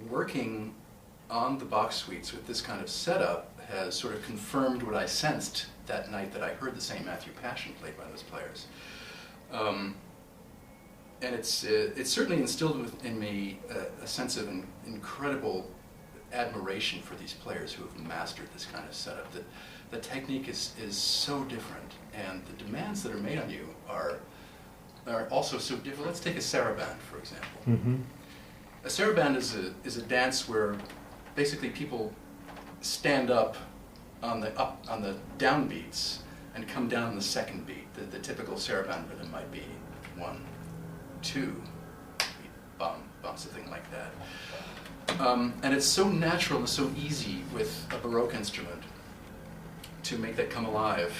working on the Bach suites with this kind of setup has sort of confirmed what I sensed that night that I heard the St. Matthew Passion played by those players. And it's certainly instilled in me a sense of incredible admiration for these players who have mastered this kind of setup. That the technique is so different, and the demands that are made on you are also so different. Let's take a saraband, for example. Mm-hmm. A saraband is a dance where basically people stand up on the downbeats and come down on the second beat. The typical saraband rhythm might be 1, 2, bum, bum, something like that. And it's so natural and so easy with a Baroque instrument to make that come alive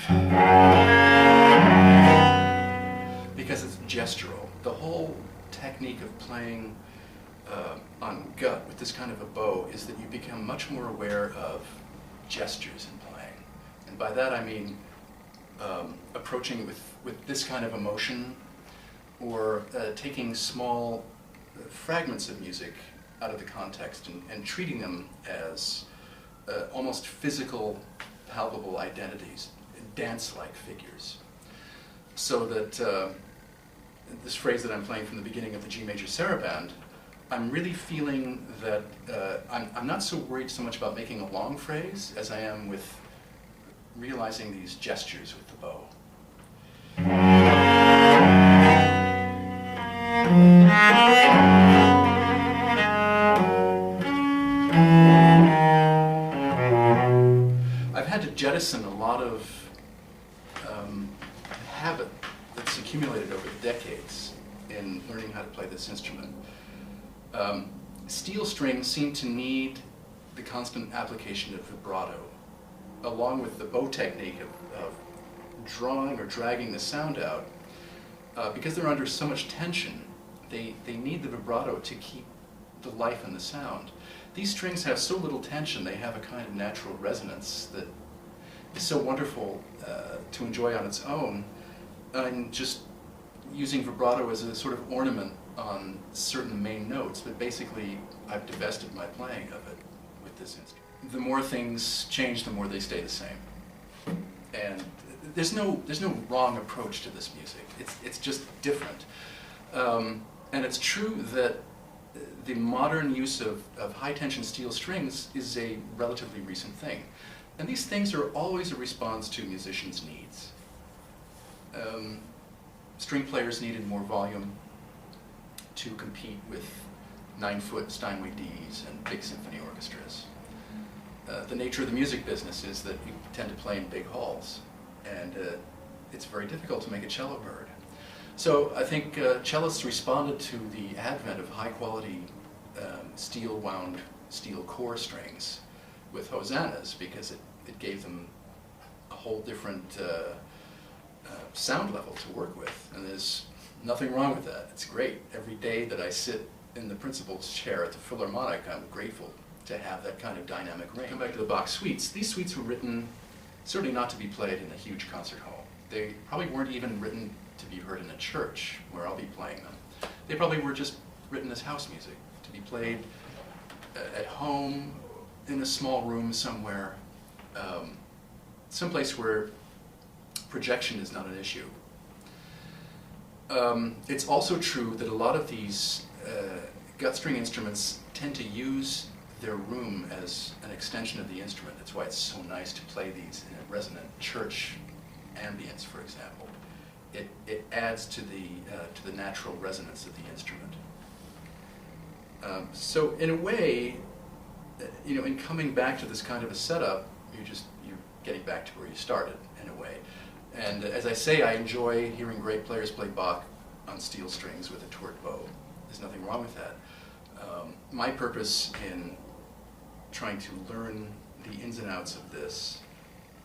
because it's gestural. The whole technique of playing on gut with this kind of a bow is that you become much more aware of gestures in playing. And by that I mean approaching with this kind of emotion, or taking small fragments of music out of the context and treating them as almost physical, palpable identities, dance-like figures. So that this phrase that I'm playing from the beginning of the G major saraband, I'm really feeling that I'm not so worried so much about making a long phrase as I am with realizing these gestures with the bow. I've had to jettison a lot of habit that's accumulated over decades in learning how to play this instrument. Steel strings seem to need the constant application of vibrato, along with the bow technique of drawing or dragging the sound out. Because they're under so much tension, they need the vibrato to keep the life in the sound. These strings have so little tension, they have a kind of natural resonance that is so wonderful to enjoy on its own, and just using vibrato as a sort of ornament on certain main notes, but basically I've divested my playing of it with this instrument. The more things change, the more they stay the same. And there's no wrong approach to this music. It's just different. And it's true that the modern use of high-tension steel strings is a relatively recent thing. And these things are always a response to musicians' needs. String players needed more volume to compete with 9-foot Steinway Ds and big symphony orchestras. The nature of the music business is that you tend to play in big halls, and it's very difficult to make a cello heard. So I think cellists responded to the advent of high-quality steel-wound steel core strings with hosannas, because it gave them a whole different sound level to work with, and there's nothing wrong with that. It's great. Every day that I sit in the principal's chair at the Philharmonic, I'm grateful to have that kind of dynamic range. Come back to the Bach suites. These suites were written certainly not to be played in a huge concert hall. They probably weren't even written to be heard in a church where I'll be playing them. They probably were just written as house music, to be played at home, in a small room somewhere, someplace where projection is not an issue. It's also true that a lot of these gut string instruments tend to use their room as an extension of the instrument. That's why it's so nice to play these in a resonant church ambience, for example. It adds to the natural resonance of the instrument. So in a way, in coming back to this kind of a setup, you're getting back to where you started, in a way. And as I say, I enjoy hearing great players play Bach on steel strings with a torque bow. There's nothing wrong with that. My purpose in trying to learn the ins and outs of this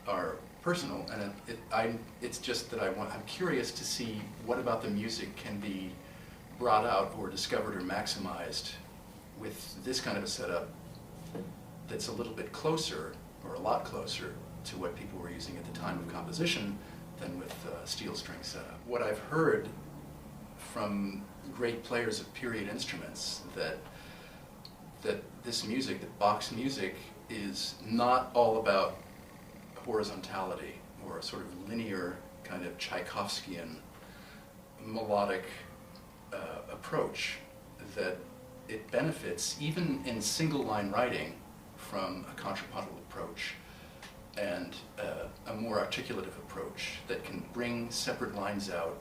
are personal, and it's just that I'm curious to see what about the music can be brought out or discovered or maximized with this kind of a setup that's a little bit closer, or a lot closer, to what people were using at the time of composition than with steel string setup. What I've heard from great players of period instruments, that that this music, that Bach's music, is not all about horizontality or a sort of linear kind of Tchaikovskian melodic approach, that it benefits, even in single line writing, from a contrapuntal approach and a more articulative approach that can bring separate lines out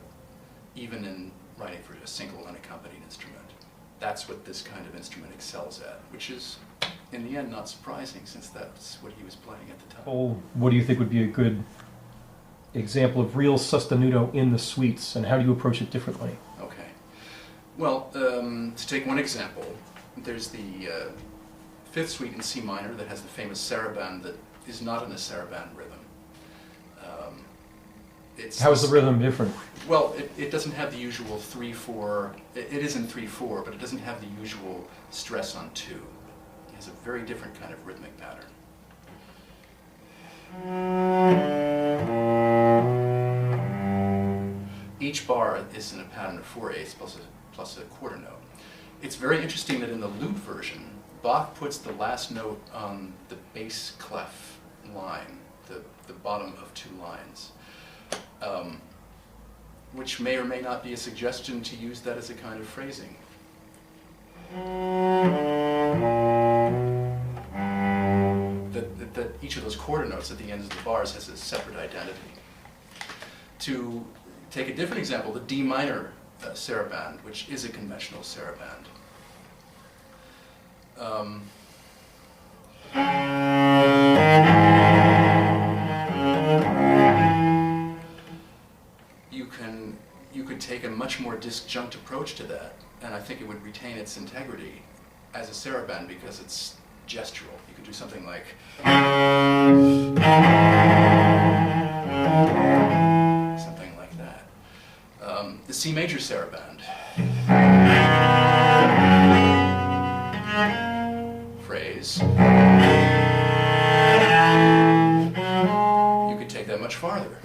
even in writing for a single unaccompanied instrument. That's what this kind of instrument excels at, which is, in the end, not surprising, since that's what he was playing at the time. Oh, what do you think would be a good example of real sostenuto in the suites, and how do you approach it differently? Okay. Well, to take one example, there's the fifth suite in C minor that has the famous saraband that is not in a saraband rhythm. How is the rhythm different? Well, it doesn't have the usual 3/4. It is in 3/4, but it doesn't have the usual stress on 2. It has a very different kind of rhythmic pattern. Each bar is in a pattern of 4/8 plus a quarter note. It's very interesting that in the lute version, Bach puts the last note on the bass clef line, the bottom of 2 lines, which may or may not be a suggestion to use that as a kind of phrasing. That each of those quarter notes at the ends of the bars has a separate identity. To take a different example, the D minor saraband, which is a conventional saraband. You could take a much more disjunct approach to that, and I think it would retain its integrity as a saraband because it's gestural. You could do something like something like that. The C major saraband phrase, you could take that much farther.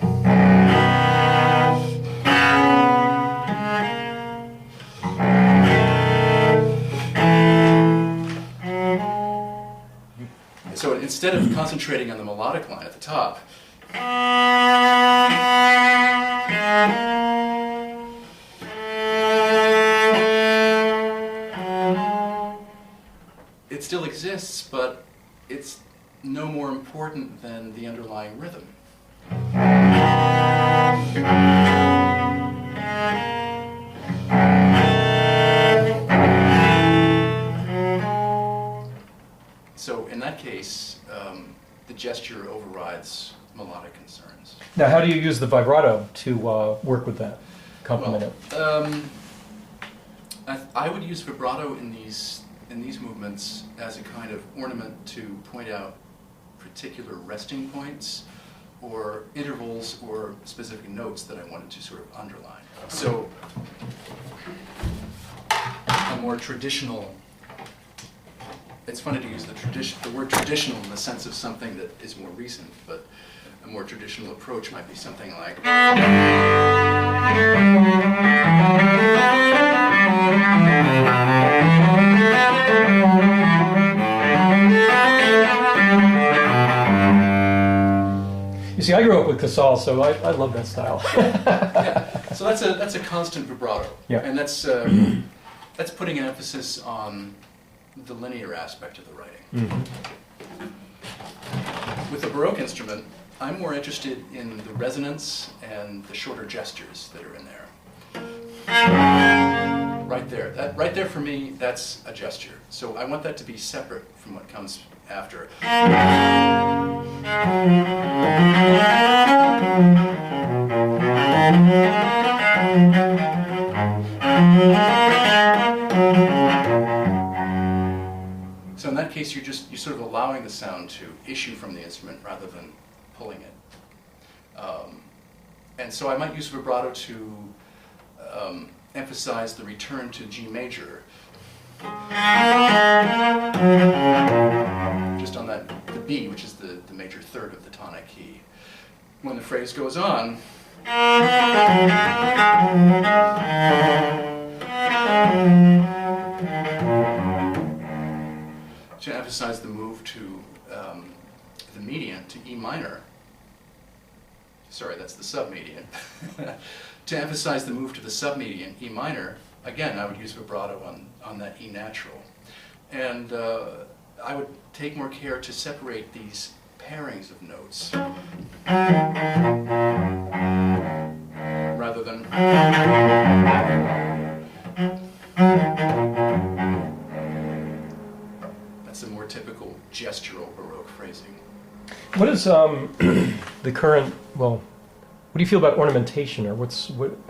So instead of concentrating on the melodic line at the top, it still exists, but it's no more important than the underlying rhythm. So in that case, the gesture overrides melodic concerns. Now, how do you use the vibrato to work with that, complement it? I would use vibrato in these movements as a kind of ornament to point out particular resting points or intervals or specific notes that I wanted to sort of underline. So a more traditional, it's funny to use the word traditional in the sense of something that is more recent, but a more traditional approach might be something like You see, I grew up with Casal, so I love that style. yeah. So that's a constant vibrato, yeah. And that's putting an emphasis on the linear aspect of the writing. Mm-hmm. With the Baroque instrument, I'm more interested in the resonance and the shorter gestures that are in there. Right there. Right there for me, that's a gesture. So I want that to be separate from what comes after. So in that case, you're sort of allowing the sound to issue from the instrument rather than pulling it. And so I might use vibrato to emphasize the return to G major. Just on the B, which is the major third of the tonic key. When the phrase goes on, emphasize the move to the median, to E minor, sorry, that's the submedian. To emphasize the move to the submedian, E minor, again, I would use vibrato on that E natural. And I would take more care to separate these pairings of notes rather than that's a more typical gestural Baroque phrasing. What is the current, well, what do you feel about ornamentation, or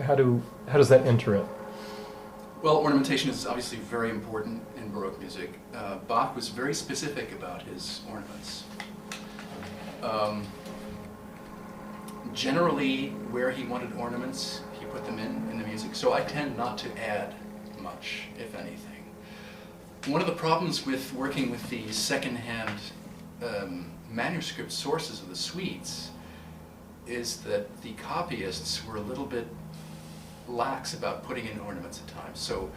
how does that enter it? Well, ornamentation is obviously very important in Baroque music. Bach was very specific about his ornaments. Generally, where he wanted ornaments, he put them in the music. So I tend not to add much, if anything. One of the problems with working with the second-hand manuscript sources of the suites is that the copyists were a little bit lax about putting in ornaments at times. So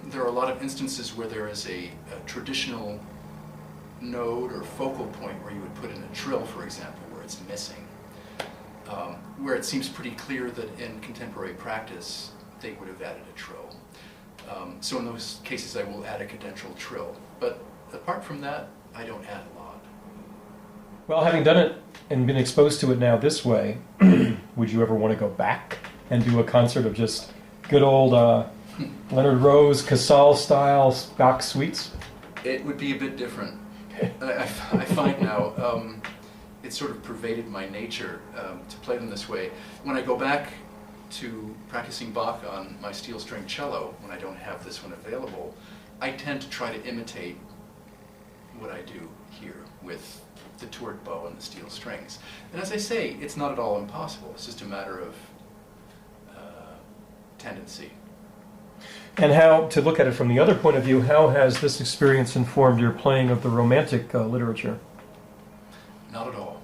there are a lot of instances where there is a traditional node or focal point where you would put in a trill, for example, where it's missing. Where it seems pretty clear that in contemporary practice they would have added a trill. So in those cases I will add a cadential trill. But apart from that, I don't add a lot. Well, having done it and been exposed to it now this way, would you ever want to go back and do a concert of just good old Leonard Rose, Casal style Bach suites? It would be a bit different. I find now it's sort of pervaded my nature to play them this way. When I go back to practicing Bach on my steel string cello, when I don't have this one available, I tend to try to imitate what I do here with the tourette bow and the steel strings. And as I say, it's not at all impossible. It's just a matter of tendency. And how, to look at it from the other point of view, how has this experience informed your playing of the Romantic literature? Not at all.